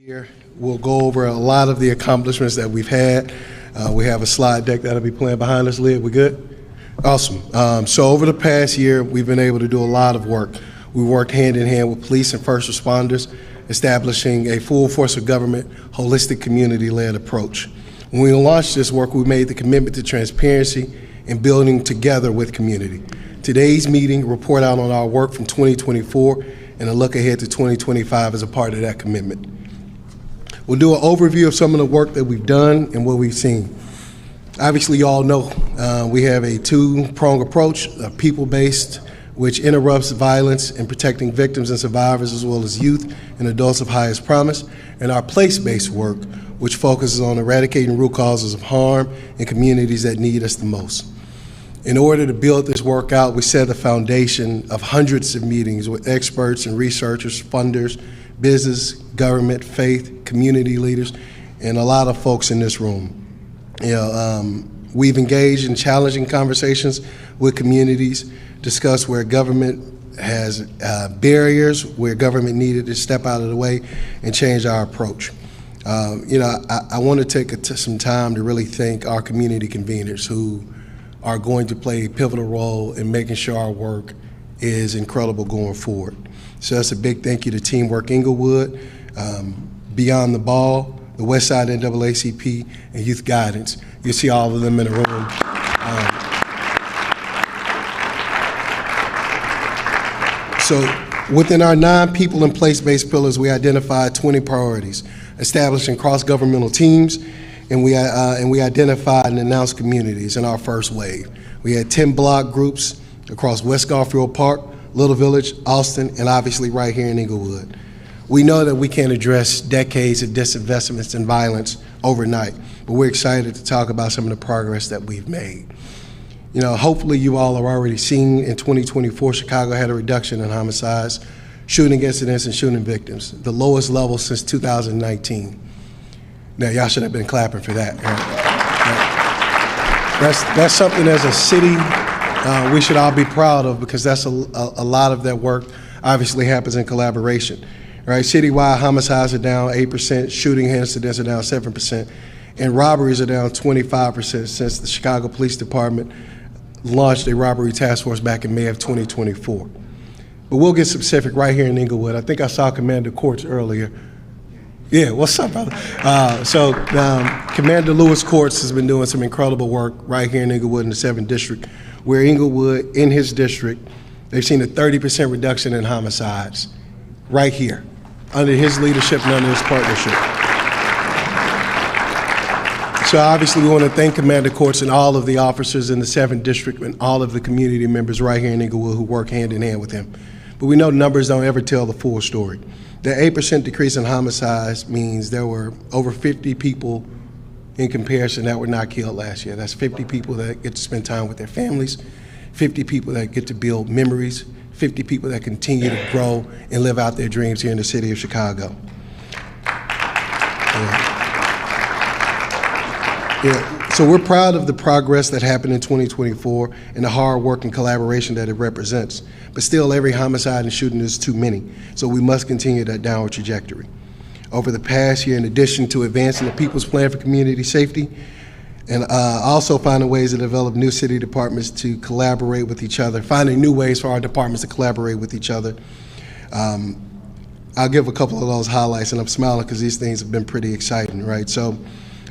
Here, we'll go over a lot of the accomplishments that we've had. We have a slide deck that'll be playing behind us, Lid. We good? Awesome. So over the past year, we've been able to do a lot of work. We worked hand in hand with police and first responders, establishing a full force of government, holistic community-led approach. When we launched this work, we made the commitment to transparency and building together with community. Today's meeting report out on our work from 2024 and a look ahead to 2025 as a part of that commitment. We'll do an overview of some of the work that we've done and what we've seen. Obviously, you all know we have a two-pronged approach, people-based, which interrupts violence and protecting victims and survivors, as well as youth and adults of highest promise, and our place-based work, which focuses on eradicating root causes of harm in communities that need us the most. In order to build this work out, we set a foundation of hundreds of meetings with experts and researchers, funders, business, government, faith, community leaders, and a lot of folks in this room. We've engaged in challenging conversations with communities, discussed where government has barriers, where government needed to step out of the way and change our approach. I want to take some time to really thank our community conveners who are going to play a pivotal role in making sure our work is incredible going forward. So that's a big thank you to Teamwork Inglewood, Beyond the Ball, the Westside NAACP, and Youth Guidance. You see all of them in the room. So within our 9 people and place-based pillars, we identified 20 priorities, establishing cross-governmental teams, and we identified and announced communities in our first wave. We had 10 block groups across West Garfield Park, Little Village, Austin, and obviously right here in Inglewood. We know that we can't address decades of disinvestments and violence overnight, but we're excited to talk about some of the progress that we've made. Hopefully you all have already seen in 2024, Chicago had a reduction in homicides, shooting incidents, and shooting victims, the lowest level since 2019. Now, y'all should have been clapping for that. That's something as a city we should all be proud of, because that's a lot of that work obviously happens in collaboration. Right? Citywide homicides are down 8%, shooting incidents are down 7%, and robberies are down 25% since the Chicago Police Department launched a robbery task force back in May of 2024. But we'll get specific right here in Inglewood. I think I saw Commander Courts earlier. Yeah, what's up, brother? Commander Lewis Courts has been doing some incredible work right here in Inglewood in the 7th District, where Inglewood, in his district, they've seen a 30% reduction in homicides right here, under his leadership and under his partnership. So obviously we want to thank Commander Courts and all of the officers in the 7th District and all of the community members right here in Inglewood who work hand in hand with him. But we know numbers don't ever tell the full story. The 8% decrease in homicides means there were over 50 people in comparison that were not killed last year. That's 50 people that get to spend time with their families, 50 people that get to build memories, 50 people that continue to grow and live out their dreams here in the city of Chicago. So we're proud of the progress that happened in 2024 and the hard work and collaboration that it represents. But still, every homicide and shooting is too many, so we must continue that downward trajectory. Over the past year, in addition to advancing the People's Plan for Community Safety, and also finding ways to develop new city departments to collaborate with each other, finding new ways for our departments to collaborate with each other. I'll give a couple of those highlights, and I'm smiling because these things have been pretty exciting, right? So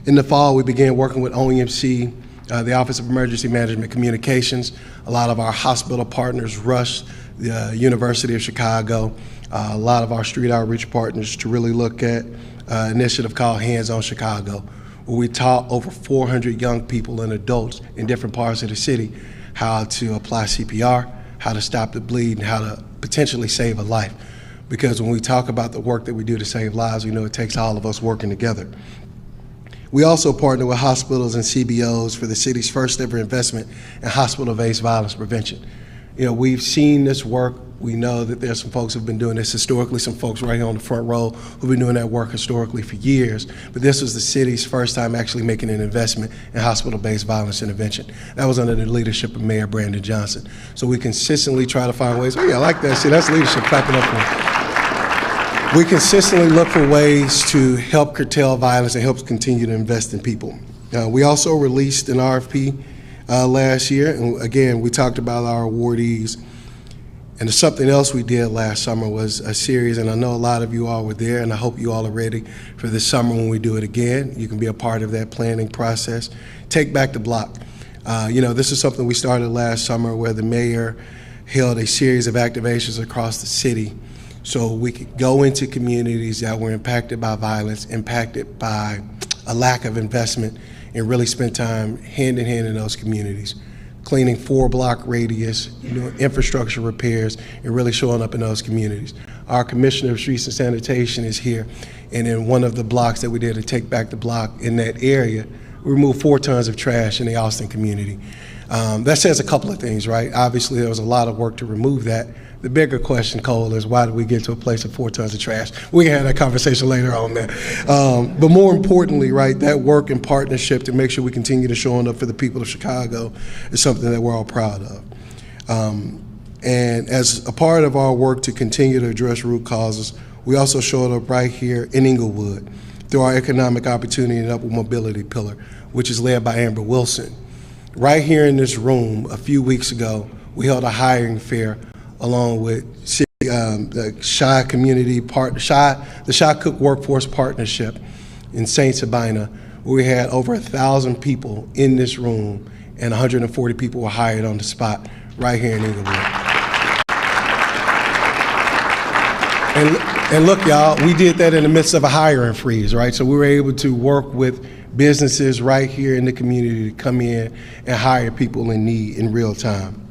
in the fall, we began working with OEMC, the Office of Emergency Management Communications, a lot of our hospital partners, Rush, the University of Chicago, a lot of our street outreach partners to really look at an initiative called Hands on Chicago, where we taught over 400 young people and adults in different parts of the city how to apply CPR, how to stop the bleed, and how to potentially save a life. Because when we talk about the work that we do to save lives, we know it takes all of us working together. We also partner with hospitals and CBOs for the city's first ever investment in hospital-based violence prevention. We've seen this work. We know that there's some folks who've been doing this historically, some folks right here on the front row who've been doing that work historically for years, but this was the city's first time actually making an investment in hospital-based violence intervention. That was under the leadership of Mayor Brandon Johnson. So we consistently try to find ways, I like that, see, that's leadership, clapping up for him. We consistently look for ways to help curtail violence and help continue to invest in people. We also released an RFP last year, and again, we talked about our awardees. And something else we did last summer was a series, and I know a lot of you all were there, and I hope you all are ready for this summer when we do it again. You can be a part of that planning process. Take Back the Block. This is something we started last summer where the mayor held a series of activations across the city so we could go into communities that were impacted by violence, impacted by a lack of investment, and really spend time hand in hand in those communities, cleaning 4-block radius, infrastructure repairs, and really showing up in those communities. Our Commissioner of Streets and Sanitation is here, and in one of the blocks that we did to Take Back the Block in that area, we removed 4 tons of trash in the Austin community. That says a couple of things, right? Obviously, there was a lot of work to remove that. The bigger question, Cole, is why did we get to a place of 4 tons of trash? We can have that conversation later on that. But more importantly, right, that work in partnership to make sure we continue to showing up for the people of Chicago is something that we're all proud of. And as a part of our work to continue to address root causes, we also showed up right here in Inglewood through our Economic Opportunity and Upward Mobility Pillar, which is led by Amber Wilson. Right here in this room, a few weeks ago, we held a hiring fair along with the Chi Community the Chi Cook Workforce Partnership in St. Sabina, where we had over 1,000 people in this room and 140 people were hired on the spot right here in Inglewood. And look, y'all, we did that in the midst of a hiring freeze, right? So we were able to work with businesses right here in the community to come in and hire people in need in real time.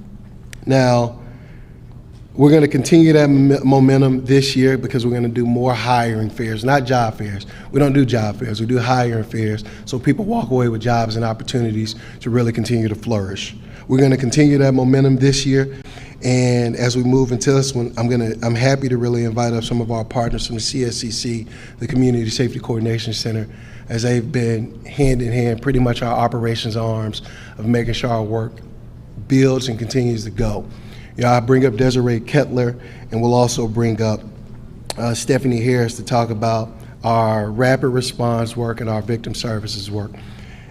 Now, we're going to continue that momentum this year because we're going to do more hiring fairs, not job fairs. We don't do job fairs, we do hiring fairs so people walk away with jobs and opportunities to really continue to flourish. We're going to continue that momentum this year, and as we move into this one, I'm happy to really invite up some of our partners from the CSCC, the Community Safety Coordination Center, as they've been hand in hand, pretty much our operations arms of making sure our work builds and continues to go. I bring up Desiree Kettler, and we'll also bring up Stephanie Harris to talk about our rapid response work and our victim services work.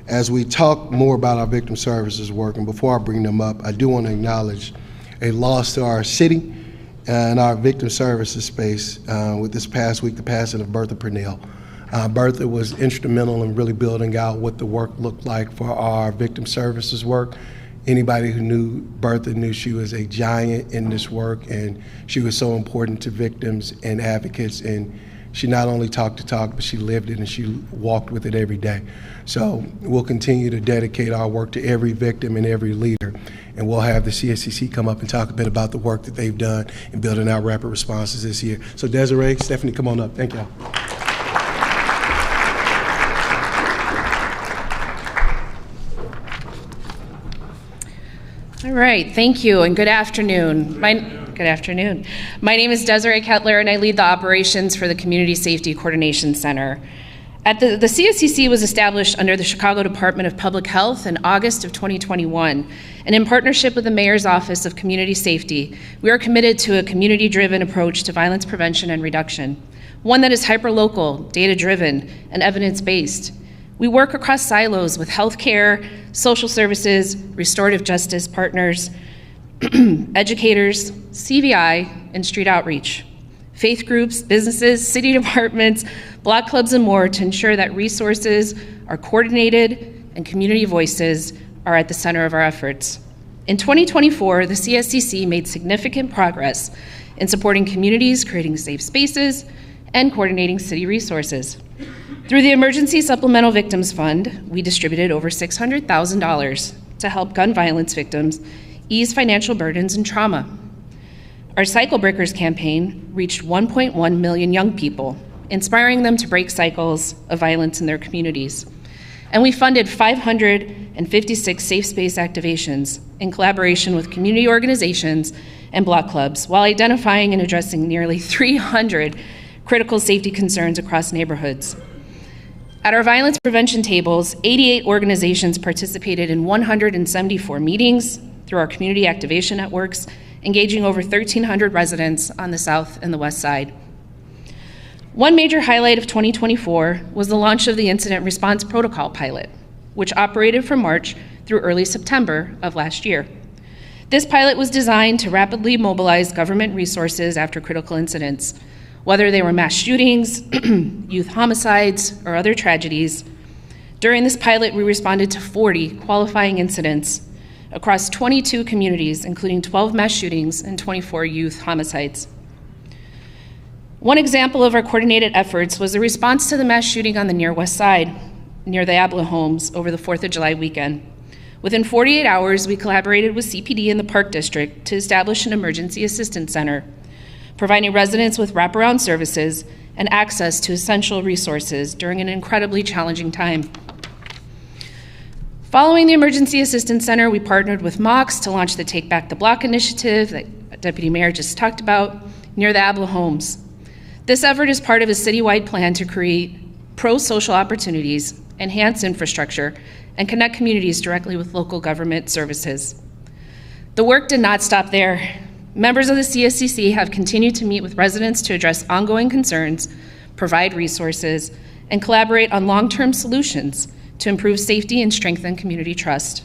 As we talk more about our victim services work, and before I bring them up, I do want to acknowledge a loss to our city and our victim services space with this past week, the passing of Bertha Purnell. Bertha was instrumental in really building out what the work looked like for our victim services work. Anybody who knew Bertha knew she was a giant in this work, and she was so important to victims and advocates, and she not only talked the talk, but she lived it and she walked with it every day. So we'll continue to dedicate our work to every victim and every leader, and we'll have the CSCC come up and talk a bit about the work that they've done in building out rapid responses this year. So Desiree, Stephanie, come on up. Thank y'all. All right, thank you, and good afternoon. Good afternoon. My name is Desiree Kettler, and I lead the operations for the Community Safety Coordination Center. The CSCC was established under the Chicago Department of Public Health in August of 2021, and in partnership with the Mayor's Office of Community Safety, we are committed to a community-driven approach to violence prevention and reduction, one that is hyperlocal, data-driven, and evidence-based. We work across silos with healthcare, social services, restorative justice partners, educators, CVI, and street outreach, faith groups, businesses, city departments, block clubs, and more to ensure that resources are coordinated and community voices are at the center of our efforts. In 2024, the CSCC made significant progress in supporting communities, creating safe spaces, and coordinating city resources. Through the Emergency Supplemental Victims Fund, we distributed over $600,000 to help gun violence victims ease financial burdens and trauma. Our Cycle Breakers campaign reached 1.1 million young people, inspiring them to break cycles of violence in their communities. And we funded 556 safe space activations in collaboration with community organizations and block clubs, while identifying and addressing nearly 300 critical safety concerns across neighborhoods. At our violence prevention tables, 88 organizations participated in 174 meetings through our community activation networks, engaging over 1,300 residents on the south and the west side. One major highlight of 2024 was the launch of the Incident Response Protocol pilot, which operated from March through early September of last year. This pilot was designed to rapidly mobilize government resources after critical incidents, whether they were mass shootings, youth homicides, or other tragedies. During this pilot, we responded to 40 qualifying incidents across 22 communities, including 12 mass shootings and 24 youth homicides. One example of our coordinated efforts was the response to the mass shooting on the near West Side, near the Abla homes over the 4th of July weekend. Within 48 hours, we collaborated with CPD in the Park District to establish an emergency assistance center, providing residents with wraparound services and access to essential resources during an incredibly challenging time. Following the Emergency Assistance Center, we partnered with MOX to launch the Take Back the Block initiative that Deputy Mayor just talked about near the Abla homes. This effort is part of a citywide plan to create pro-social opportunities, enhance infrastructure, and connect communities directly with local government services. The work did not stop there. Members of the CSCC have continued to meet with residents to address ongoing concerns, provide resources, and collaborate on long-term solutions to improve safety and strengthen community trust.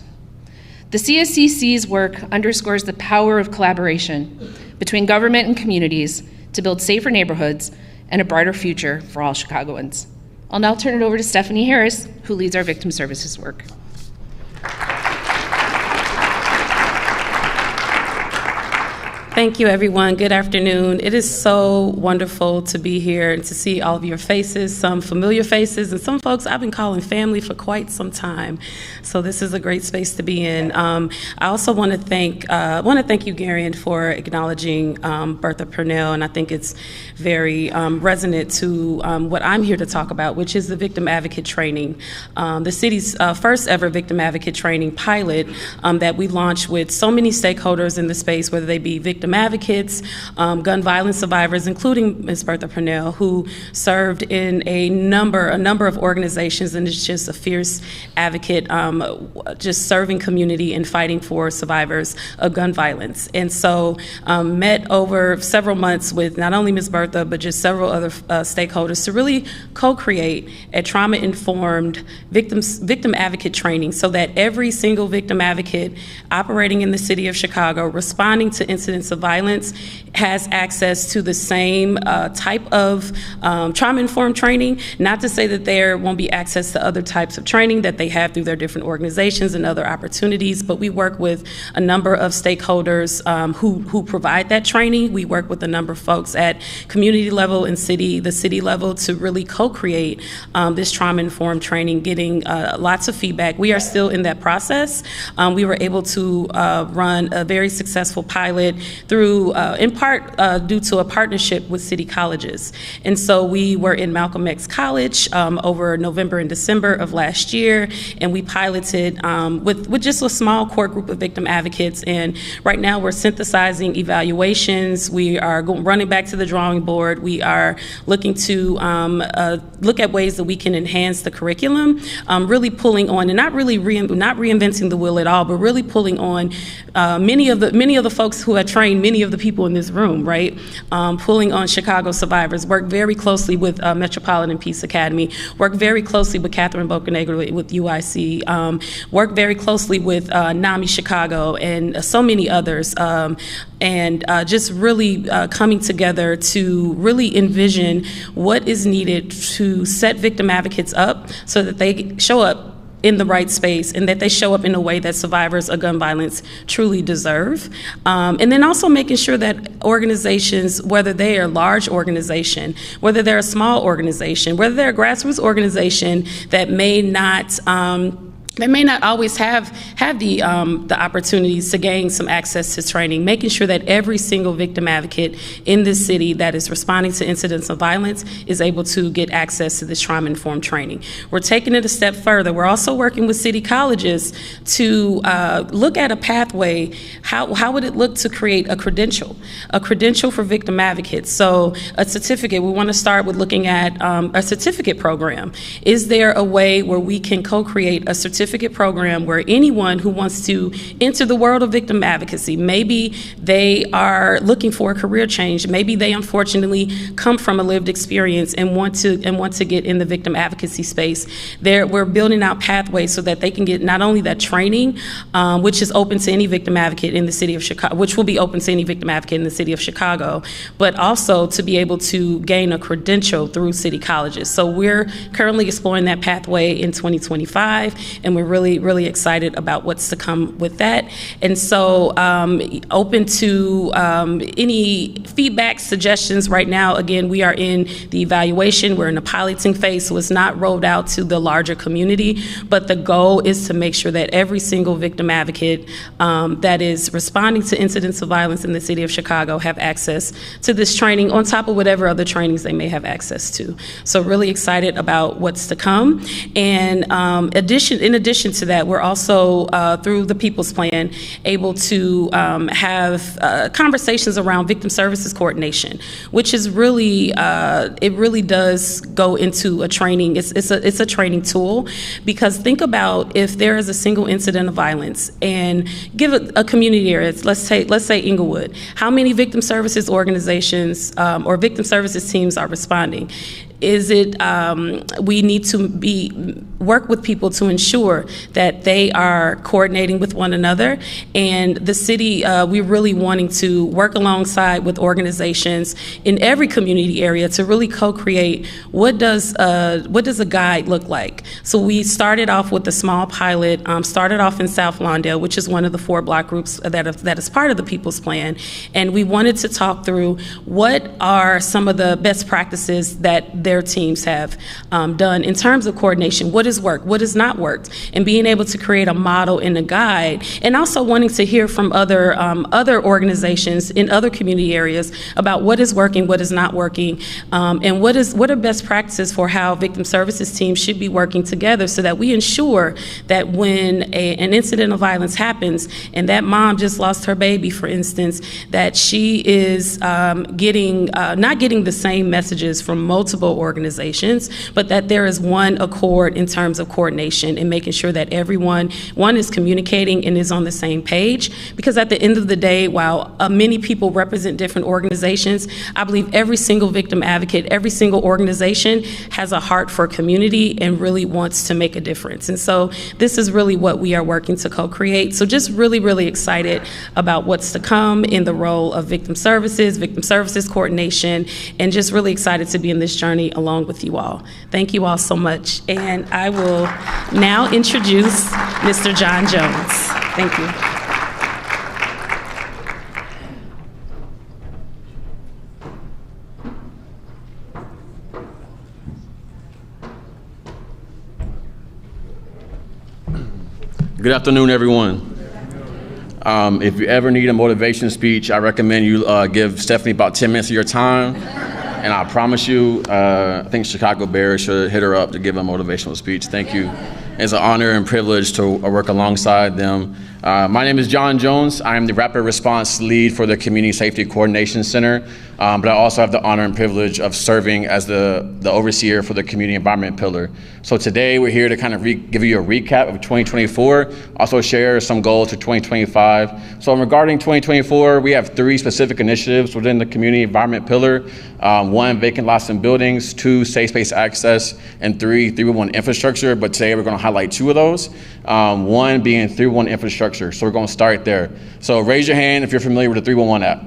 The CSCC's work underscores the power of collaboration between government and communities to build safer neighborhoods and a brighter future for all Chicagoans. I'll now turn it over to Stephanie Harris, who leads our victim services work. Thank you, everyone. Good afternoon. It is so wonderful to be here and to see all of your faces, some familiar faces, and some folks I've been calling family for quite some time. So this is a great space to be in. I also want to thank you, Garion, for acknowledging Bertha Purnell, and I think it's very resonant to what I'm here to talk about, which is the victim advocate training. The city's first ever victim advocate training pilot that we launched with so many stakeholders in the space, whether they be victim advocates, gun violence survivors, including Ms. Bertha Purnell, who served in a number of organizations and is just a fierce advocate, just serving community and fighting for survivors of gun violence. And so met over several months with not only Ms. Bertha, but just several other stakeholders to really co-create a trauma-informed victim advocate training so that every single victim advocate operating in the city of Chicago, responding to incidents of violence, has access to the same type of trauma-informed training. Not to say that there won't be access to other types of training that they have through their different organizations and other opportunities, but we work with a number of stakeholders who provide that training. We work with a number of folks at community level and the city level to really co-create this trauma-informed training, getting lots of feedback. We are still in that process. We were able to run a very successful pilot through, in part, due to a partnership with city colleges. And so we were in Malcolm X College over November and December of last year, and we piloted with just a small core group of victim advocates. And right now we're synthesizing evaluations. We are running back to the drawing board. We are looking to look at ways that we can enhance the curriculum, really pulling on, and not reinventing the wheel at all, but really pulling on many of the folks who have trained many of the people in this room, right? Pulling on Chicago survivors, work very closely with Metropolitan Peace Academy, work very closely with Catherine Bocanegra with UIC, work very closely with NAMI Chicago and so many others, and just really coming together to really envision what is needed to set victim advocates up so that they show up in the right space and that they show up in a way that survivors of gun violence truly deserve. And then also making sure that organizations, whether they are a large organization, whether they're a small organization, whether they're a grassroots organization that may not always have the opportunities to gain some access to training, making sure that every single victim advocate in this city that is responding to incidents of violence is able to get access to this trauma-informed training. We're taking it a step further. We're also working with city colleges to look at a pathway. How would it look to create a credential for victim advocates? So a certificate, we want to start with looking at a certificate program. Is there a way where we can co-create a certificate certificate program where anyone who wants to enter the world of victim advocacy, maybe they are looking for a career change, maybe they unfortunately come from a lived experience and want to get in the victim advocacy space. We're building out pathways so that they can get not only that training, which is open to any victim advocate in the city of Chicago, which will be open to any victim advocate in the city of Chicago, but also to be able to gain a credential through city colleges. So we're currently exploring that pathway in 2025, and we're really, really excited about what's to come with that. And so open to any feedback, suggestions. Right now, again, we are in the evaluation. We're in the piloting phase, so it's not rolled out to the larger community, but the goal is to make sure that every single victim advocate that is responding to incidents of violence in the city of Chicago have access to this training on top of whatever other trainings they may have access to. So really excited about what's to come. And in addition to that, we're also, through the People's Plan, able to have conversations around victim services coordination, which is really, it really does go into a training. It's a training tool, because think about if there is a single incident of violence, and give a community area, let's say Inglewood, how many victim services organizations or victim services teams are responding? Is it, we need to work with people to ensure that they are coordinating with one another. And the city, we're really wanting to work alongside with organizations in every community area to really co-create what does a guide look like. So we started off with a small pilot, started off in South Lawndale, which is one of the 4 block groups that is part of the People's Plan. And we wanted to talk through what are some of the best practices that their teams have done in terms of coordination. What has worked? What has not worked? And being able to create a model and a guide, and also wanting to hear from other organizations in other community areas about what is working, what is not working, and what are best practices for how victim services teams should be working together, so that we ensure that when an incident of violence happens and that mom just lost her baby, for instance, that she is not getting the same messages from multiple organizations, but that there is one accord in terms of coordination and making sure that everyone is communicating and is on the same page. Because at the end of the day, while many people represent different organizations, I believe every single victim advocate, every single organization has a heart for community and really wants to make a difference. And so this is really what we are working to co-create. So just really, really excited about what's to come in the role of victim services coordination, and just really excited to be in this journey along with you all. Thank you all so much. And I will now introduce Mr. John Jones. Thank you. Good afternoon, everyone. If you ever need a motivation speech, I recommend you give Stephanie about 10 minutes of your time. And I promise you, I think Chicago Bears should hit her up to give a motivational speech. Thank you. It's an honor and privilege to work alongside them. My name is John Jones. I am the Rapid Response Lead for the Community Safety Coordination Center, but I also have the honor and privilege of serving as the overseer for the Community Environment Pillar. So today we're here to kind of give you a recap of 2024, also share some goals for 2025. So regarding 2024, we have 3 specific initiatives within the Community Environment Pillar. 1, vacant lots and buildings, 2, safe space access, and 3, 311 infrastructure. But today we're going to highlight 2 of those. 1 being 311 infrastructure. So we're going to start there. So raise your hand if you're familiar with the 311 app.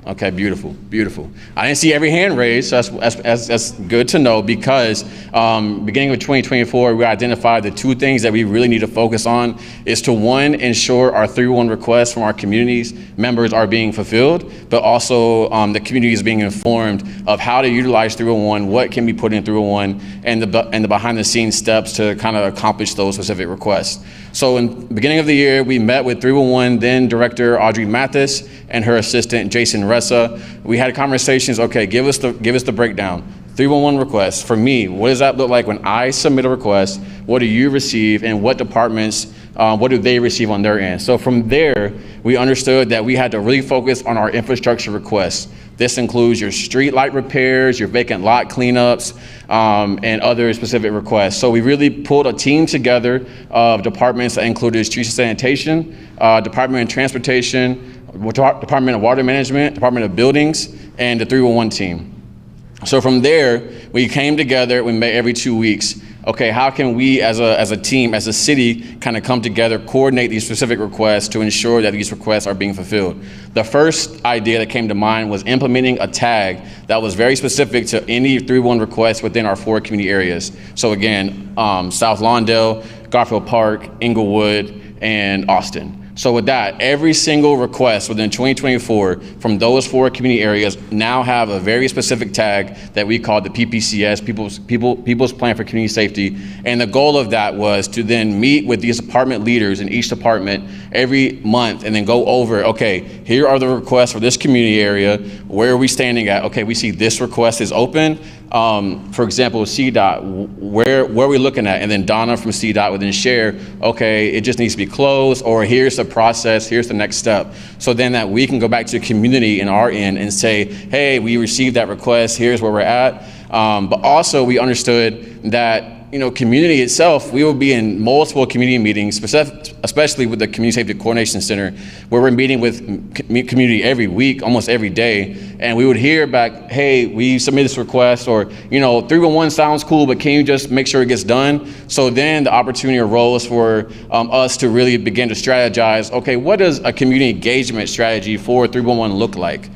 Okay, beautiful, beautiful. I didn't see every hand raised, so that's good to know, because beginning with 2024, we identified the 2 things that we really need to focus on is to, 1, ensure our 311 requests from our communities members are being fulfilled, but also the community is being informed of how to utilize 311, what can be put in 311, and the behind the scenes steps to kind of accomplish those specific requests. So in the beginning of the year, we met with 311 then Director Audrey Mathis and her assistant Jason Ressa. We had conversations. Okay, give us the breakdown. 311 requests. For me, what does that look like when I submit a request? What do you receive, and what departments what do they receive on their end? So from there, we understood that we had to really focus on our infrastructure requests. This includes your street light repairs, your vacant lot cleanups, and other specific requests. So we really pulled a team together of departments that included streets and sanitation, Department of Transportation, Department of Water Management, Department of Buildings, and the 311 team. So from there, we came together, we met every 2 weeks. Okay, how can we as a team, as a city, kind of come together, coordinate these specific requests to ensure that these requests are being fulfilled? The first idea that came to mind was implementing a tag that was very specific to any 311 request within our 4 community areas. So again, South Lawndale, Garfield Park, Inglewood, and Austin. So with that, every single request within 2024 from those 4 community areas now have a very specific tag that we call the PPCS, People's Plan for Community Safety. And the goal of that was to then meet with these department leaders in each department every month and then go over, okay, here are the requests for this community area. Where are we standing at? Okay, we see this request is open. For example, CDOT, where are we looking at? And then Donna from CDOT would then share, okay, it just needs to be closed, or here's the process, here's the next step. So then that we can go back to the community in our end and say, hey, we received that request, here's where we're at. But also we understood that, you know, community itself, we will be in multiple community meetings, especially with the Community Safety Coordination Center, where we're meeting with community every week, almost every day, and we would hear back, hey, we submitted this request, or, you know, 311 sounds cool, but can you just make sure it gets done? So then the opportunity arose for us to really begin to strategize, okay, what does a community engagement strategy for 311 look like?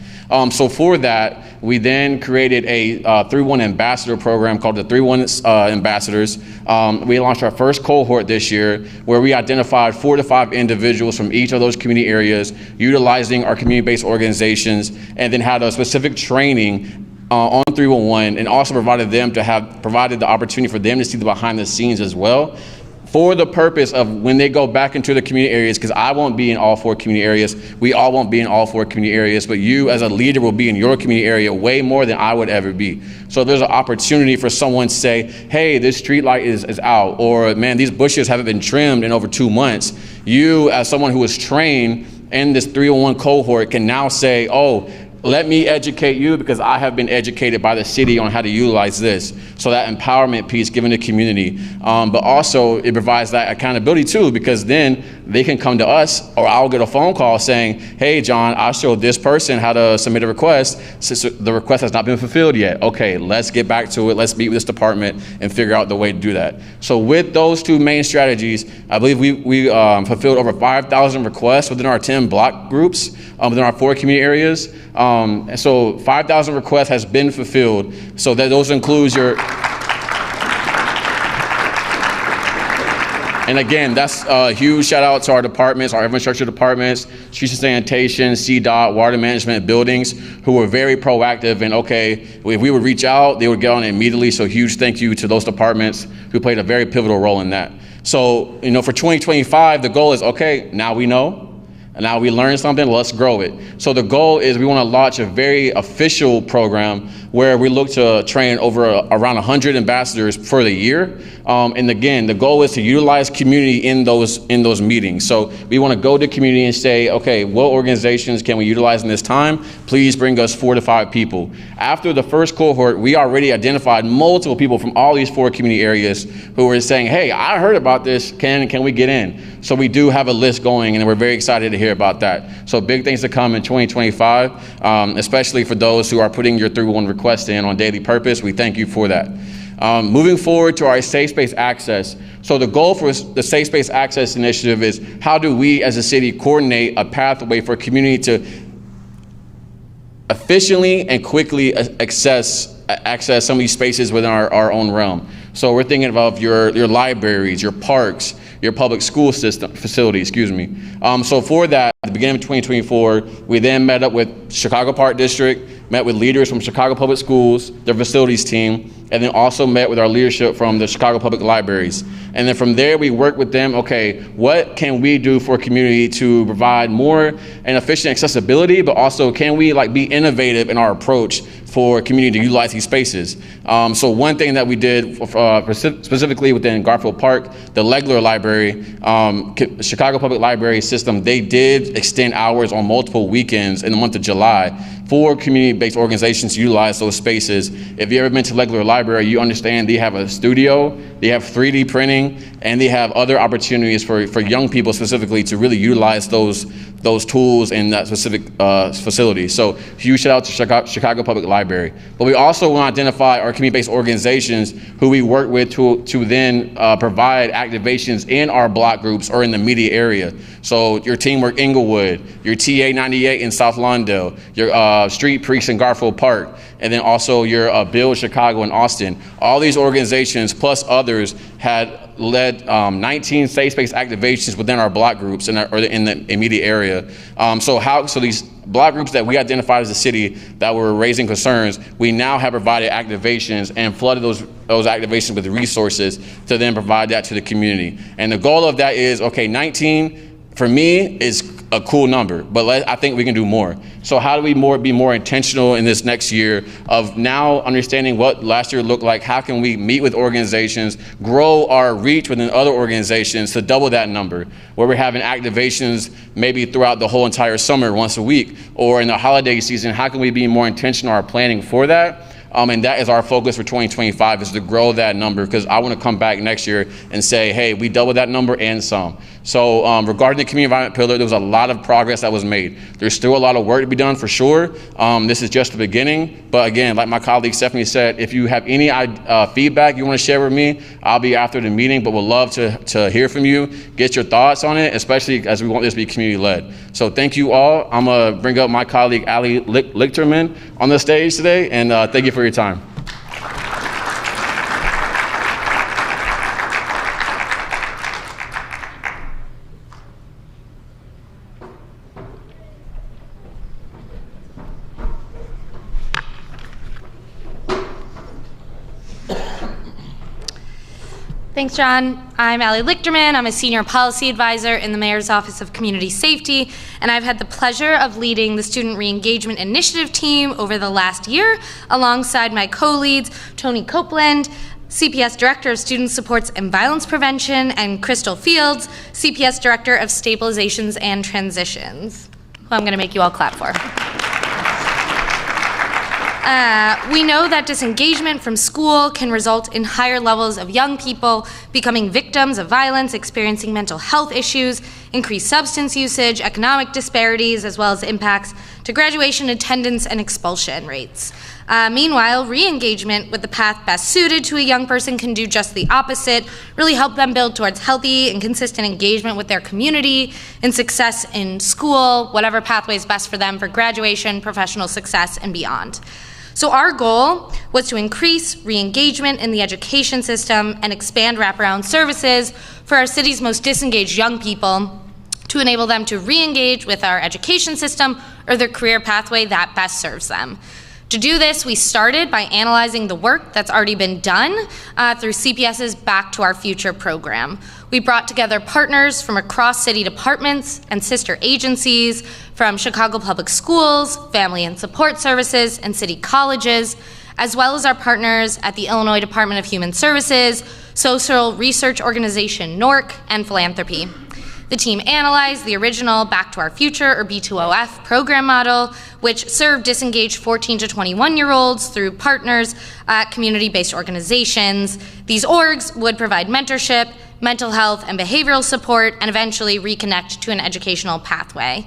So for that, we then created a 311 ambassador program called the 311 Ambassadors. We launched our first cohort this year, where we identified 4 to 5 individuals from each of those community areas, utilizing our community-based organizations, and then had a specific training on 311, and also provided the opportunity for them to see the behind the scenes as well, for the purpose of when they go back into the community areas, because I won't be in all 4 community areas, we all won't be in all 4 community areas, but you as a leader will be in your community area way more than I would ever be. So there's an opportunity for someone to say, hey, this street light is out, or man, these bushes haven't been trimmed in over 2 months. You, as someone who was trained in this 301 cohort, can now say, oh, let me educate you because I have been educated by the city on how to utilize this. So that empowerment piece given to community, but also it provides that accountability too, because then they can come to us, or I'll get a phone call saying, hey, John, I showed this person how to submit a request. Since the request has not been fulfilled yet. Okay, let's get back to it. Let's meet with this department and figure out the way to do that. So with those 2 main strategies, I believe we fulfilled over 5,000 requests within our 10 block groups within our 4 community areas. And so 5,000 requests has been fulfilled. So that those includes your, and again, that's a huge shout out to our departments, our infrastructure departments, streets and sanitation, CDOT, water management, buildings, who were very proactive. And okay, if we would reach out, they would get on it immediately. So huge thank you to those departments who played a very pivotal role in that. So, you know, for 2025, the goal is, okay, now we know. And now we learned something, let's grow it. So the goal is we want to launch a very official program where we look to train around 100 ambassadors for the year. And again, the goal is to utilize community in those meetings. So we want to go to community and say, okay, what organizations can we utilize in this time? Please bring us 4 to 5 people. After the first cohort, we already identified multiple people from all these 4 community areas who were saying, hey, I heard about this, can we get in? So we do have a list going, and we're very excited to hear about that. So big things to come in 2025, especially for those who are putting your 311 request in on daily purpose. We thank you for that. Moving forward to our safe space access. So the goal for the safe space access initiative is, how do we as a city coordinate a pathway for community to efficiently and quickly access some of these spaces within our own realm. So we're thinking of your libraries, your parks, your public school system facilities, So for that, at the beginning of 2024, we then met up with Chicago Park District, met with leaders from Chicago Public Schools, their facilities team, and then also met with our leadership from the Chicago Public Libraries. And then from there, we worked with them, okay, what can we do for a community to provide more and efficient accessibility, but also can we be innovative in our approach for community to utilize these spaces. So one thing that we did specifically within Garfield Park, the Legler Library, Chicago Public Library system, they did extend hours on multiple weekends in the month of July for community-based organizations to utilize those spaces. If you've ever been to Legler Library, you understand they have a studio, they have 3D printing, and they have other opportunities for young people specifically to really utilize those tools in that specific facility. So huge shout out to Chicago Public Library. But we also want to identify our community-based organizations who we work with to then provide activations in our block groups or in the media area. So your Teamwork Inglewood, your TA 98 in South Lawndale, your Street Precinct in Garfield Park, and then also your Build Chicago in Austin. All these organizations plus others had led 19 safe space activations within our block groups in the immediate area. So these block groups that we identified as a city that were raising concerns, we now have provided activations and flooded those activations with resources to then provide that to the community. And the goal of that is, okay, 19 for me is a cool number, but I think we can do more. So how do we be more intentional in this next year of now understanding what last year looked like? How can we meet with organizations, grow our reach within other organizations to double that number, where we're having activations maybe throughout the whole entire summer once a week, or in the holiday season? How can we be more intentional in our planning for that? And that is our focus for 2025, is to grow that number, because I want to come back next year and say, hey, we doubled that number and some. So regarding the community environment pillar, there was a lot of progress that was made. There's still a lot of work to be done for sure. This is just the beginning. But again, like my colleague Stephanie said, if you have any feedback you want to share with me, I'll be after the meeting, but would love to hear from you, get your thoughts on it, especially as we want this to be community led. So thank you all. I'm going to bring up my colleague Ali Lichterman on the stage today, and thank you for your time. Thanks, John. I'm Ali Lichterman. I'm a senior policy advisor in the Mayor's Office of Community Safety, and I've had the pleasure of leading the Student Re-Engagement Initiative team over the last year, alongside my co-leads, Tony Copeland, CPS Director of Student Supports and Violence Prevention, and Crystal Fields, CPS Director of Stabilizations and Transitions, who I'm going to make you all clap for. We know that disengagement from school can result in higher levels of young people becoming victims of violence, experiencing mental health issues, increased substance usage, economic disparities, as well as impacts to graduation attendance and expulsion rates. Meanwhile, re-engagement with the path best suited to a young person can do just the opposite, really help them build towards healthy and consistent engagement with their community and success in school, whatever pathway is best for them for graduation, professional success, and beyond. So our goal was to increase re-engagement in the education system and expand wraparound services for our city's most disengaged young people to enable them to re-engage with our education system or their career pathway that best serves them. To do this, we started by analyzing the work that's already been done through CPS's Back to Our Future program. We brought together partners from across city departments and sister agencies from Chicago Public Schools, Family and Support Services, and city colleges, as well as our partners at the Illinois Department of Human Services, social research organization NORC, and philanthropy. The team analyzed the original Back to Our Future, or B2OF, program model, which served disengaged 14 to 21-year-olds through partners at community-based organizations. These orgs would provide mentorship, mental health, and behavioral support, and eventually reconnect to an educational pathway.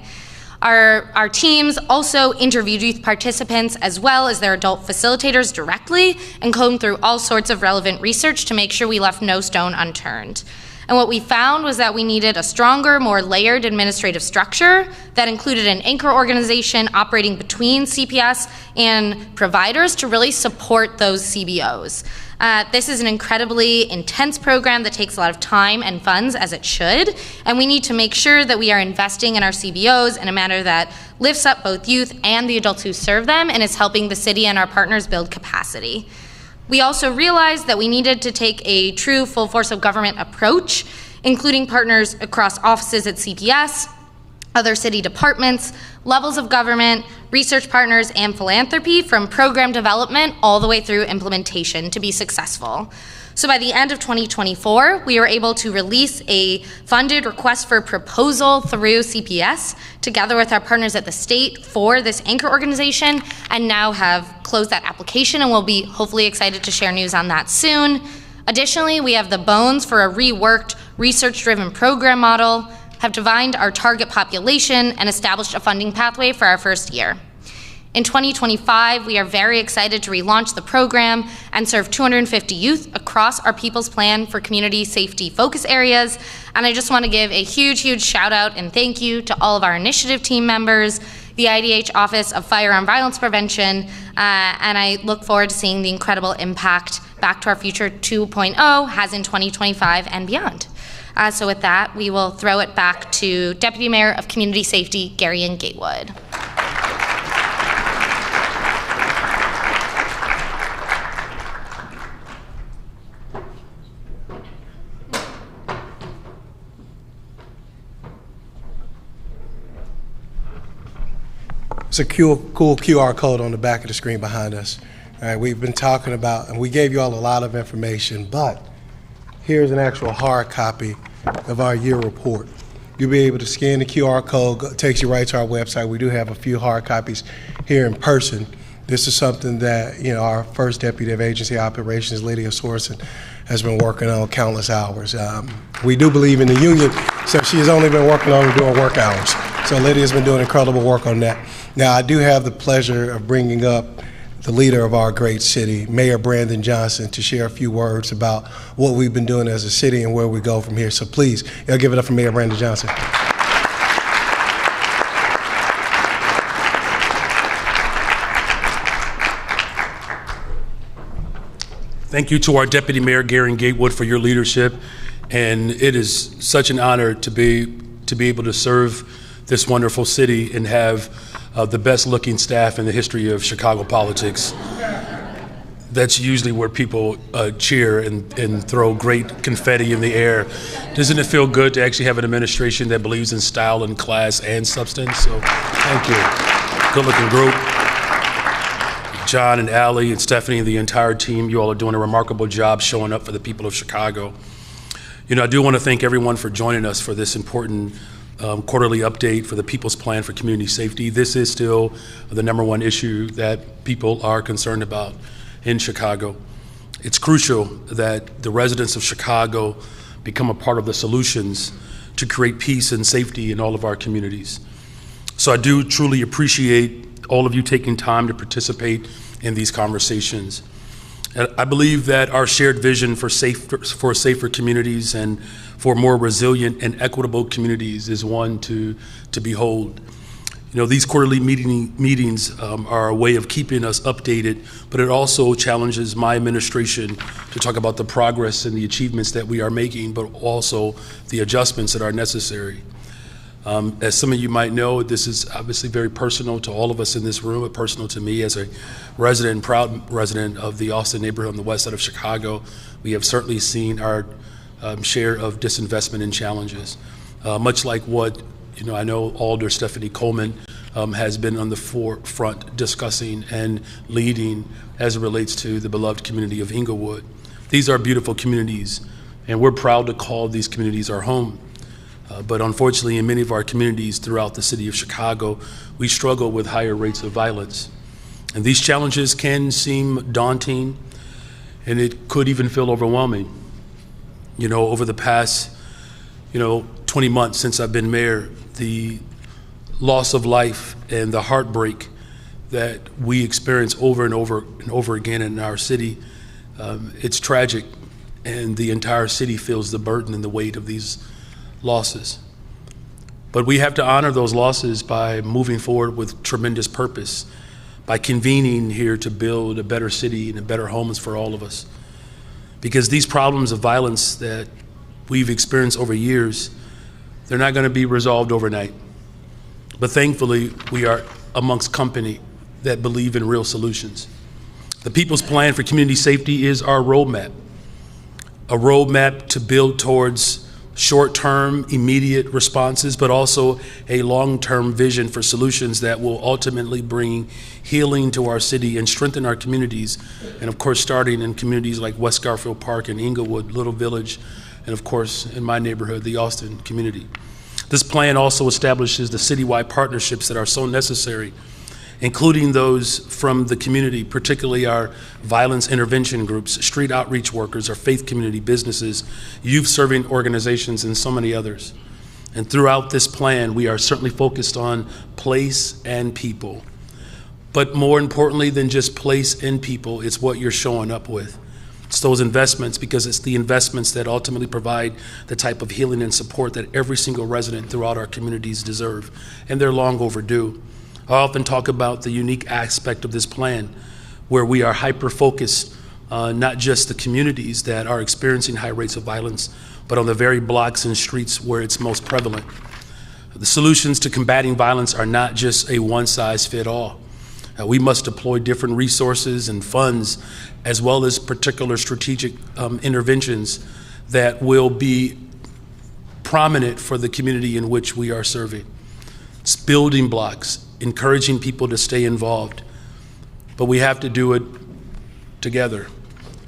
Our teams also interviewed youth participants as well as their adult facilitators directly and combed through all sorts of relevant research to make sure we left no stone unturned. And what we found was that we needed a stronger, more layered administrative structure that included an anchor organization operating between CPS and providers to really support those CBOs. This is an incredibly intense program that takes a lot of time and funds, as it should, and we need to make sure that we are investing in our CBOs in a manner that lifts up both youth and the adults who serve them and is helping the city and our partners build capacity. We also realized that we needed to take a true full force of government approach, including partners across offices at CPS, other city departments, levels of government, research partners, and philanthropy, from program development all the way through implementation to be successful. So by the end of 2024, we were able to release a funded request for proposal through CPS together with our partners at the state for this anchor organization, and now have closed that application, and we'll be hopefully excited to share news on that soon. Additionally, we have the bones for a reworked, research-driven program model, have defined our target population, and established a funding pathway for our first year. In 2025, we are very excited to relaunch the program and serve 250 youth across our People's Plan for Community Safety focus areas. And I just want to give a huge, huge shout out and thank you to all of our initiative team members, the IDH Office of Firearm Violence Prevention, and I look forward to seeing the incredible impact Back to Our Future 2.0 has in 2025 and beyond. So with that, we will throw it back to Deputy Mayor of Community Safety, Gary Gatewood. It's a cool QR code on the back of the screen behind us. All right, we've been talking about, and we gave you all a lot of information, but here's an actual hard copy of our year report. You'll be able to scan the QR code, it takes you right to our website. We do have a few hard copies here in person. This is something that, you know, our first deputy of agency operations, Lydia Sorensen, has been working on countless hours. We do believe in the union, so she has only been working on doing work hours. So Lydia's been doing incredible work on that. Now, I do have the pleasure of bringing up the leader of our great city, Mayor Brandon Johnson, to share a few words about what we've been doing as a city and where we go from here. So please, y'all give it up for Mayor Brandon Johnson. Thank you to our Deputy Mayor, Gary Gatewood, for your leadership. And it is such an honor to be able to serve this wonderful city and have the best looking staff in the history of Chicago politics. That's usually where people cheer and throw great confetti in the air. Doesn't it feel good to actually have an administration that believes in style and class and substance? So thank you. Good looking group. John and Allie and Stephanie and the entire team, you all are doing a remarkable job showing up for the people of Chicago. You know, I do want to thank everyone for joining us for this important quarterly update for the People's Plan for Community Safety. This is still the #1 issue that people are concerned about in Chicago. It's crucial that the residents of Chicago become a part of the solutions to create peace and safety in all of our communities. So I do truly appreciate all of you taking time to participate in these conversations. And I believe that our shared vision for safer communities and for more resilient and equitable communities is one to behold. You know, these quarterly meetings are a way of keeping us updated, but it also challenges my administration to talk about the progress and the achievements that we are making, but also the adjustments that are necessary. As some of you might know, this is obviously very personal to all of us in this room, but personal to me as a resident, proud resident of the Austin neighborhood on the west side of Chicago. We have certainly seen our share of disinvestment and challenges. Much like what, you know, I know Alder Stephanie Coleman has been on the forefront discussing and leading as it relates to the beloved community of Inglewood. These are beautiful communities, and we're proud to call these communities our home. But unfortunately, in many of our communities throughout the city of Chicago, we struggle with higher rates of violence. And these challenges can seem daunting, and it could even feel overwhelming. You know, over the past, 20 months since I've been mayor, the loss of life and the heartbreak that we experience over and over and over again in our city, it's tragic. and the entire city feels the burden and the weight of these losses. But we have to honor those losses by moving forward with tremendous purpose, by convening here to build a better city and a better homes for all of us. Because these problems of violence that we've experienced over years, they're not going to be resolved overnight. But thankfully, we are amongst company that believe in real solutions. The People's Plan for Community Safety is our roadmap, a roadmap to build towards short-term, immediate responses, but also a long-term vision for solutions that will ultimately bring healing to our city and strengthen our communities. And of course, starting in communities like West Garfield Park and Inglewood, Little Village, and of course, in my neighborhood, the Austin community. This plan also establishes the citywide partnerships that are so necessary, including those from the community, particularly our violence intervention groups, street outreach workers, our faith community, businesses, youth-serving organizations, and so many others. And throughout this plan, we are certainly focused on place and people. But more importantly than just place and people, it's what you're showing up with. It's those investments, because it's the investments that ultimately provide the type of healing and support that every single resident throughout our communities deserve, and they're long overdue. I often talk about the unique aspect of this plan, where we are hyper-focused, not just the communities that are experiencing high rates of violence, but on the very blocks and streets where it's most prevalent. The solutions to combating violence are not just a one-size-fits-all. We must deploy different resources and funds, as well as particular strategic interventions that will be prominent for the community in which we are serving. It's building blocks, encouraging people to stay involved, but we have to do it together.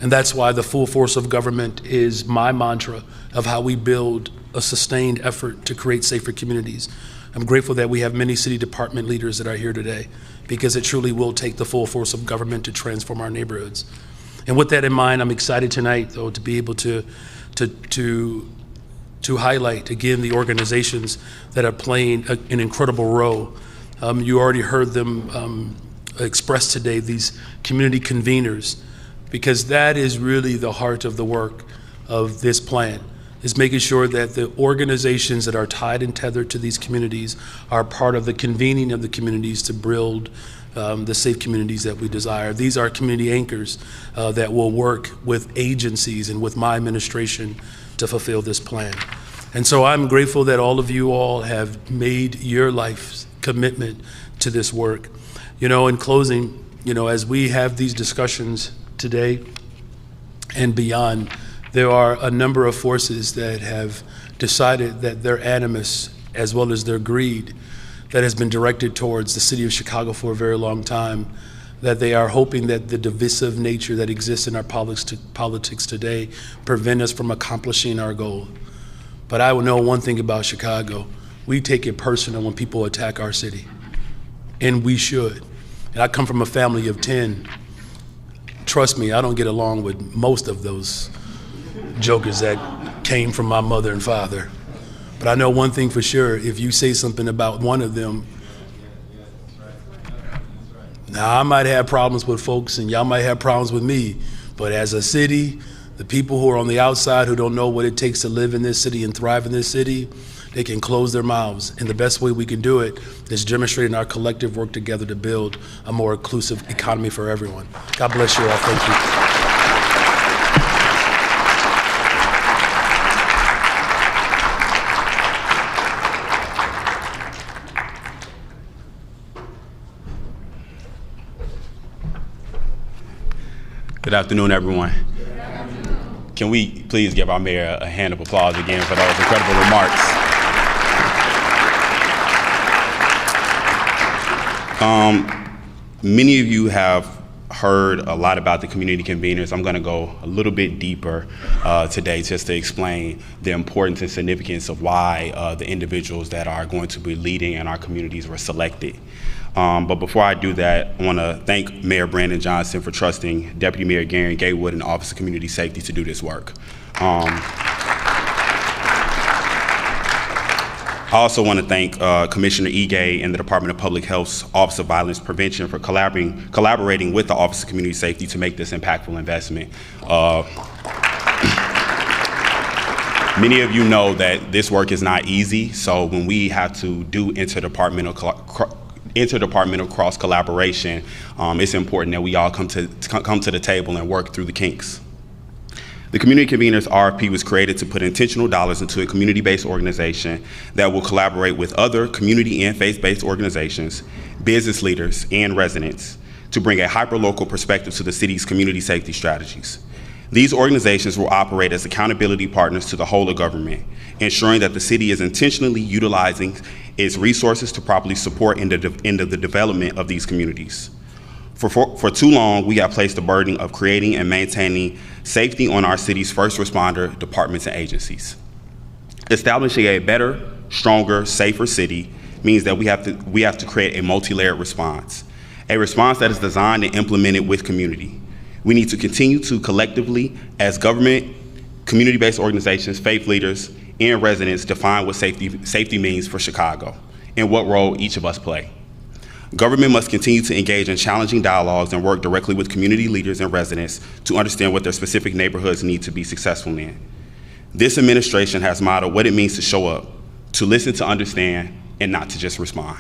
And that's why the full force of government is my mantra of how we build a sustained effort to create safer communities. I'm grateful that we have many city department leaders that are here today, because it truly will take the full force of government to transform our neighborhoods. And with that in mind, I'm excited tonight, though, to be able to highlight again the organizations that are playing an incredible role. You already heard them express today, these community conveners, because that is really the heart of the work of this plan, is making sure that the organizations that are tied and tethered to these communities are part of the convening of the communities to build the safe communities that we desire. These are community anchors that will work with agencies and with my administration to fulfill this plan. And so I'm grateful that all of you all have made your life's commitment to this work. You know, in closing, you know, as we have these discussions today and beyond, there are a number of forces that have decided that their animus, as well as their greed, that has been directed towards the city of Chicago for a very long time, that they are hoping that the divisive nature that exists in our politics today prevent us from accomplishing our goal. But I will know one thing about Chicago: we take it personal when people attack our city, and we should. And I come from a family of 10. Trust me, I don't get along with most of those jokers that came from my mother and father. But I know one thing for sure: if you say something about one of them, now I might have problems with folks and y'all might have problems with me, but as a city, the people who are on the outside who don't know what it takes to live in this city and thrive in this city, they can close their mouths. And the best way we can do it is demonstrating our collective work together to build a more inclusive economy for everyone. God bless you all. Thank you. Good afternoon, everyone. Can we please give our mayor a hand of applause again for those incredible remarks? Many of you have heard a lot about the community conveners. I'm going to go a little bit deeper today just to explain the importance and significance of why the individuals that are going to be leading in our communities were selected. But before I do that, I want to thank Mayor Brandon Johnson for trusting Deputy Mayor Gary Gatewood and the Office of Community Safety to do this work. I also want to thank Commissioner Ige and the Department of Public Health's Office of Violence Prevention for collaborating with the Office of Community Safety to make this impactful investment. Many of you know that this work is not easy, so when we have to do interdepartmental cross collaboration, it's important that we all come to the table and work through the kinks. The Community Conveners RFP was created to put intentional dollars into a community-based organization that will collaborate with other community and faith-based organizations, business leaders, and residents to bring a hyper-local perspective to the city's community safety strategies. These organizations will operate as accountability partners to the whole of government, ensuring that the city is intentionally utilizing its resources to properly support in the development of these communities. For too long, we have placed the burden of creating and maintaining safety on our city's first responder departments and agencies. Establishing a better, stronger, safer city means that we have to create a multi-layered response, a response that is designed and implemented with community. We need to continue to collectively, as government, community-based organizations, faith leaders, and residents, define what safety means for Chicago and what role each of us play. Government must continue to engage in challenging dialogues and work directly with community leaders and residents to understand what their specific neighborhoods need to be successful in. This administration has modeled what it means to show up, to listen, to understand, and not to just respond.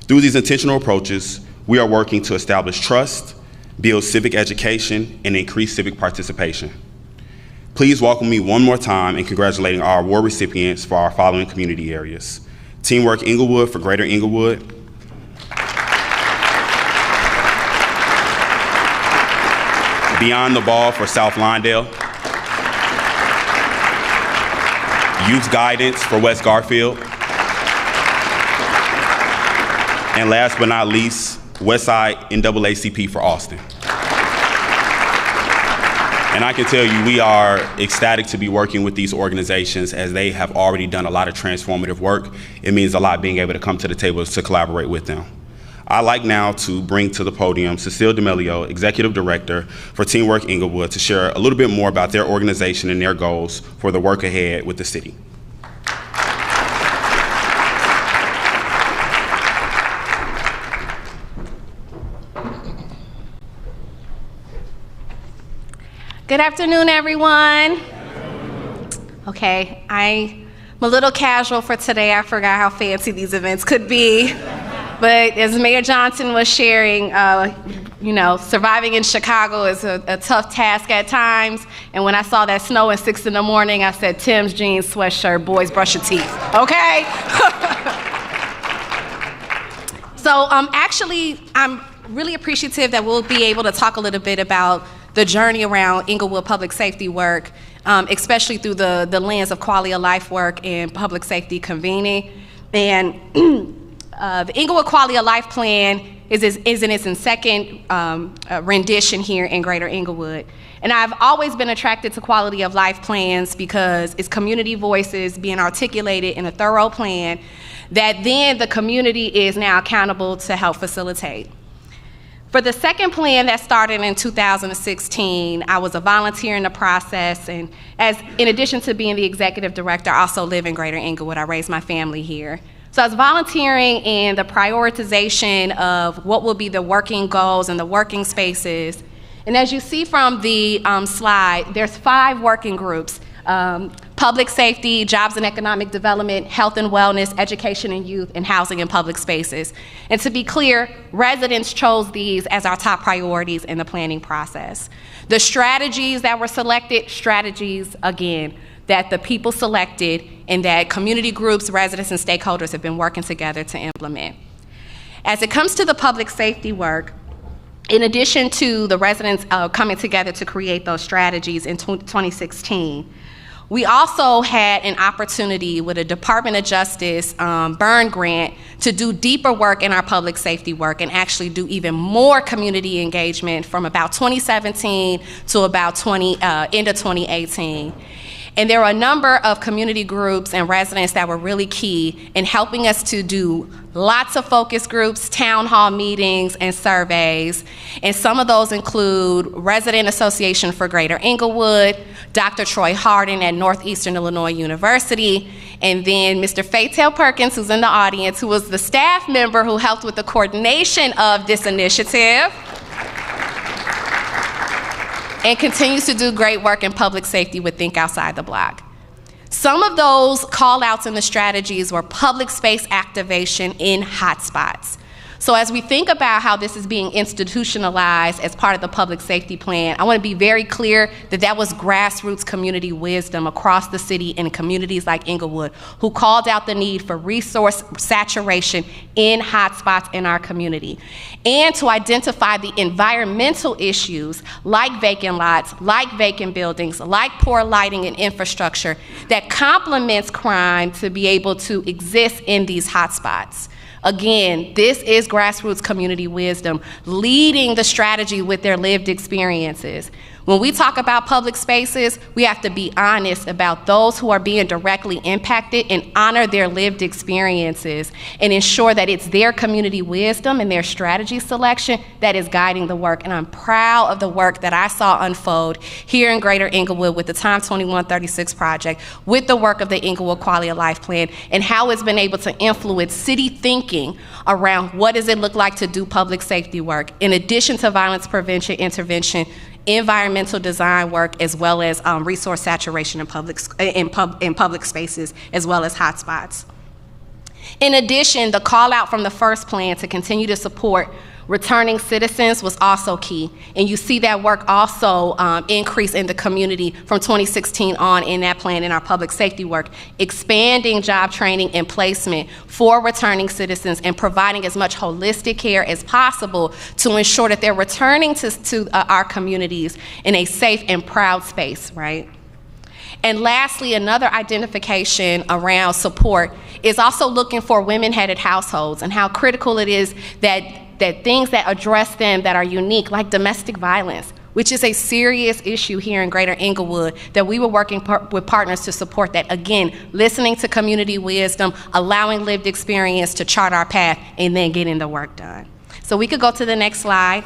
Through these intentional approaches, we are working to establish trust, build civic education, and increase civic participation. Please welcome me one more time in congratulating our award recipients for our following community areas. Teamwork Inglewood for Greater Inglewood, Beyond the Ball for South Lawndale, Youth Guidance for West Garfield, and last but not least, Westside NAACP for Austin. And I can tell you, we are ecstatic to be working with these organizations as they have already done a lot of transformative work. It means a lot being able to come to the table to collaborate with them. I'd like now to bring to the podium Cecile D'Amelio, Executive Director for Teamwork Inglewood, to share a little bit more about their organization and their goals for the work ahead with the city. Good afternoon, everyone. Okay, I'm a little casual for today. I forgot how fancy these events could be. But as Mayor Johnson was sharing, surviving in Chicago is a tough task at times. And when I saw that snow at 6 in the morning, I said, Tim's jeans, sweatshirt, boys, brush your teeth, okay? So actually, I'm really appreciative that we'll be able to talk a little bit about the journey around Inglewood public safety work, especially through the lens of quality of life work and public safety convening. And the Inglewood Quality of Life Plan is in its second rendition here in Greater Inglewood. And I've always been attracted to quality of life plans because it's community voices being articulated in a thorough plan that then the community is now accountable to help facilitate. For the second plan that started in 2016, I was a volunteer in the process, and in addition to being the executive director, I also live in Greater Inglewood. I raised my family here. So I was volunteering in the prioritization of what will be the working goals and the working spaces. And as you see from the slide, there's 5 working groups: public safety, jobs and economic development, health and wellness, education and youth, and housing and public spaces. And to be clear, residents chose these as our top priorities in the planning process. The strategies that were selected, strategies, again, that the people selected and that community groups, residents, and stakeholders have been working together to implement. As it comes to the public safety work, in addition to the residents coming together to create those strategies in 2016, we also had an opportunity with a Department of Justice burn grant to do deeper work in our public safety work and actually do even more community engagement from about 2017 to about end of 2018. And there were a number of community groups and residents that were really key in helping us to do lots of focus groups, town hall meetings, and surveys. And some of those include Resident Association for Greater Inglewood, Dr. Troy Hardin at Northeastern Illinois University, and then Mr. Fatel Perkins, who's in the audience, who was the staff member who helped with the coordination of this initiative, and continues to do great work in public safety with Think Outside the Block. Some of those call-outs in the strategies were public space activation in hotspots. So as we think about how this is being institutionalized as part of the public safety plan, I want to be very clear that that was grassroots community wisdom across the city in communities like Inglewood, who called out the need for resource saturation in hotspots in our community, and to identify the environmental issues like vacant lots, like vacant buildings, like poor lighting and infrastructure that complements crime to be able to exist in these hotspots. Again, this is grassroots community wisdom leading the strategy with their lived experiences. When we talk about public spaces, we have to be honest about those who are being directly impacted and honor their lived experiences and ensure that it's their community wisdom and their strategy selection that is guiding the work. And I'm proud of the work that I saw unfold here in Greater Inglewood with the Time 2136 project, with the work of the Inglewood Quality of Life Plan, and how it's been able to influence city thinking around what does it look like to do public safety work, in addition to violence prevention, intervention, environmental design work, as well as resource saturation in public spaces, as well as hotspots. In addition, the call out from the first plan to continue to support returning citizens was also key. And you see that work also increase in the community from 2016 on in that plan in our public safety work, expanding job training and placement for returning citizens and providing as much holistic care as possible to ensure that they're returning to our communities in a safe and proud space, right? And lastly, another identification around support is also looking for women-headed households and how critical it is that things that address them that are unique, like domestic violence, which is a serious issue here in Greater Inglewood, that we were working with partners to support that. Again, listening to community wisdom, allowing lived experience to chart our path, and then getting the work done. So we could go to the next slide.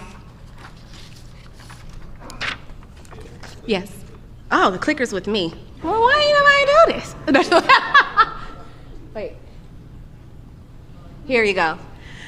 Yes. Oh, the clicker's with me. Well, why ain't nobody do this? Wait. Here you go.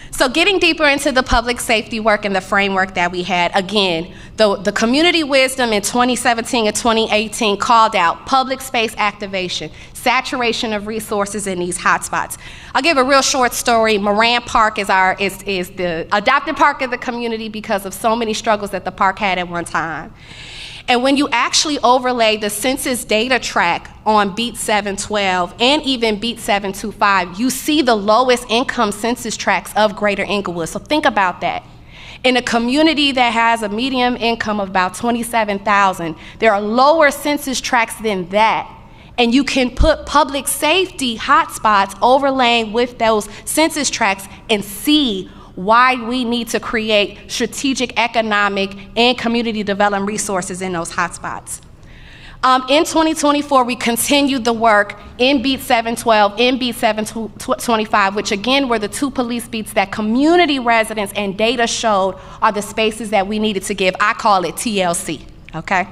So getting deeper into the public safety work and the framework that we had, again, the community wisdom in 2017 and 2018 called out public space activation, saturation of resources in these hotspots. I'll give a real short story. Moran Park is the adopted park of the community because of so many struggles that the park had at one time. And when you actually overlay the census data track on Beat 712 and even Beat 725, you see the lowest income census tracts of Greater Inglewood. So think about that. In a community that has a median income of about $27,000, there are lower census tracts than that. And you can put public safety hotspots overlaying with those census tracts and see why we need to create strategic economic and community development resources in those hotspots. In 2024, we continued the work in Beat 712, in Beat 725, which again were the two police beats that community residents and data showed are the spaces that we needed to give. I call it TLC, okay?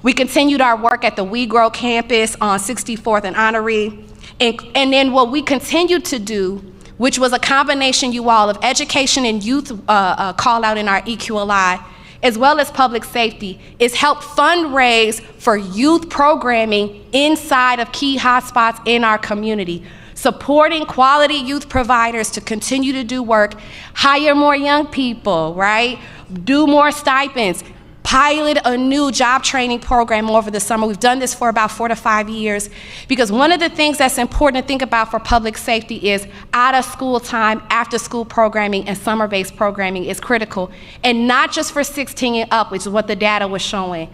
We continued our work at the We Grow campus on 64th and Honorary. And then what we continued to do, which was a combination, you all, of education and youth call out in our EQLI, as well as public safety, is help fundraise for youth programming inside of key hotspots in our community, supporting quality youth providers to continue to do work, hire more young people, right? Do more stipends, pilot a new job training program over the summer. We've done this for about 4 to 5 years because one of the things that's important to think about for public safety is out of school time, after school programming, and summer-based programming is critical. And not just for 16 and up, which is what the data was showing.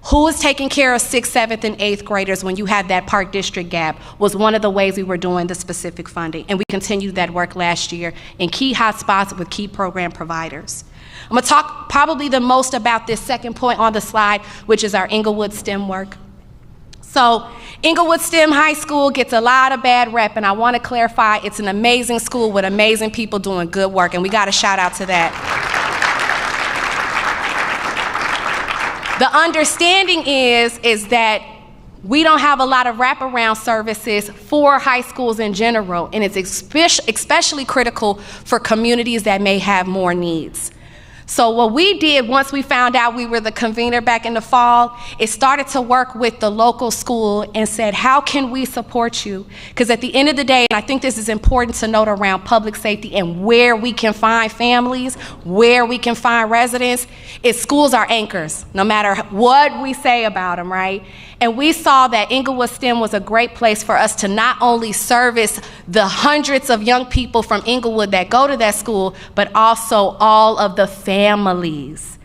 Who is taking care of 6th, 7th, and 8th graders when you have that Park District gap was one of the ways we were doing the specific funding. And we continued that work last year in key hotspots with key program providers. I'm gonna talk probably the most about this second point on the slide, which is our Inglewood STEM work. So Inglewood STEM High School gets a lot of bad rep, and I wanna clarify it's an amazing school with amazing people doing good work, and we got a shout out to that. The understanding is that we don't have a lot of wraparound services for high schools in general, and it's especially critical for communities that may have more needs. So what we did once we found out we were the convener back in the fall, is started to work with the local school and said, how can we support you? Because at the end of the day, and I think this is important to note around public safety and where we can find families, where we can find residents, is schools are anchors, no matter what we say about them, right? And we saw that Inglewood STEM was a great place for us to not only service the hundreds of young people from Inglewood that go to that school, but also all of the families.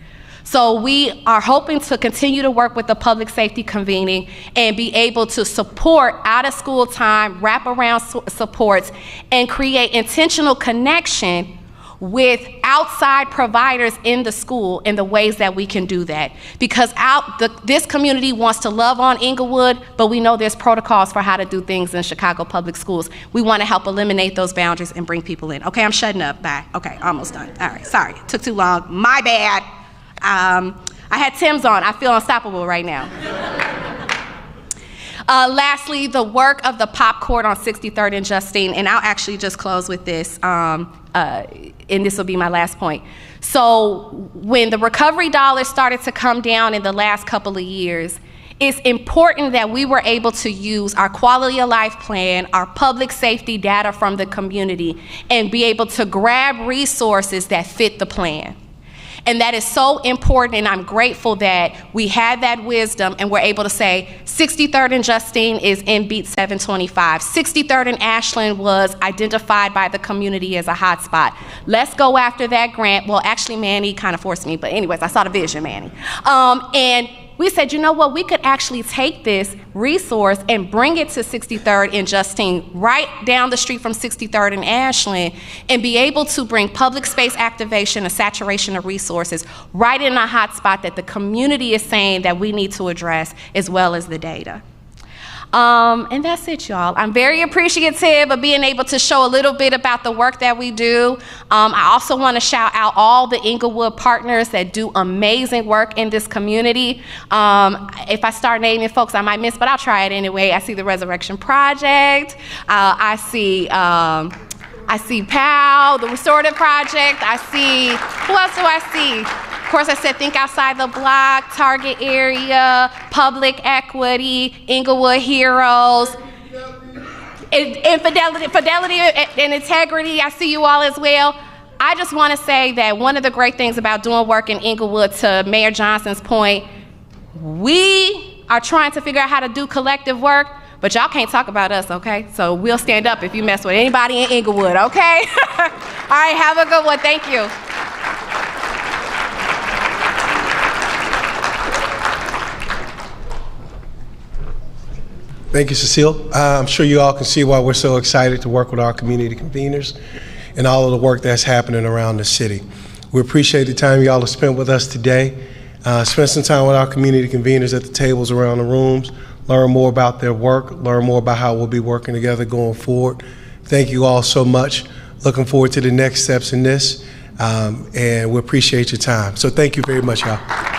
So we are hoping to continue to work with the public safety convening and be able to support out of school time, wraparound supports, and create intentional connection with outside providers in the school in the ways that we can do that. Because this community wants to love on Inglewood, but we know there's protocols for how to do things in Chicago public schools. We want to help eliminate those boundaries and bring people in. Okay, I'm shutting up, bye. Okay, almost done. All right, sorry, took too long, my bad. I had Tim's on, I feel unstoppable right now. Lastly, the work of the Pop Court on 63rd and Justine, and I'll actually just close with this, and this will be my last point. So when the recovery dollars started to come down in the last couple of years, it's important that we were able to use our quality of life plan, our public safety data from the community, and be able to grab resources that fit the plan. And that is so important, and I'm grateful that we had that wisdom and we're able to say 63rd and Justine is in beat 725. 63rd and Ashland was identified by the community as a hotspot. Let's go after that grant. Well, actually, Manny kind of forced me, but anyways, I saw the vision, Manny. And we said, you know what, we could actually take this resource and bring it to 63rd and Justine, right down the street from 63rd and Ashland, and be able to bring public space activation, a saturation of resources, right in a hot spot that the community is saying that we need to address, as well as the data. And that's it, y'all. I'm very appreciative of being able to show a little bit about the work that we do. I also want to shout out all the Inglewood partners that do amazing work in this community. If I start naming folks I might miss, but I'll try it anyway. I see the Resurrection Project. I see POW, the Restorative Project. I see, who else do I see? Of course, I said Think Outside the Block, Target Area, Public Equity, Inglewood Heroes, and Fidelity and Integrity. I see you all as well. I just want to say that one of the great things about doing work in Inglewood, to Mayor Johnson's point, we are trying to figure out how to do collective work, but y'all can't talk about us, okay? So we'll stand up if you mess with anybody in Inglewood, okay? All right, have a good one. Thank you. Thank you, Cecile. I'm sure you all can see why we're so excited to work with our community conveners and all of the work that's happening around the city. We appreciate the time y'all have spent with us today. Spend some time with our community conveners at the tables around the rooms, learn more about their work, learn more about how we'll be working together going forward. Thank you all so much. Looking forward to the next steps in this, and we appreciate your time. So thank you very much, y'all.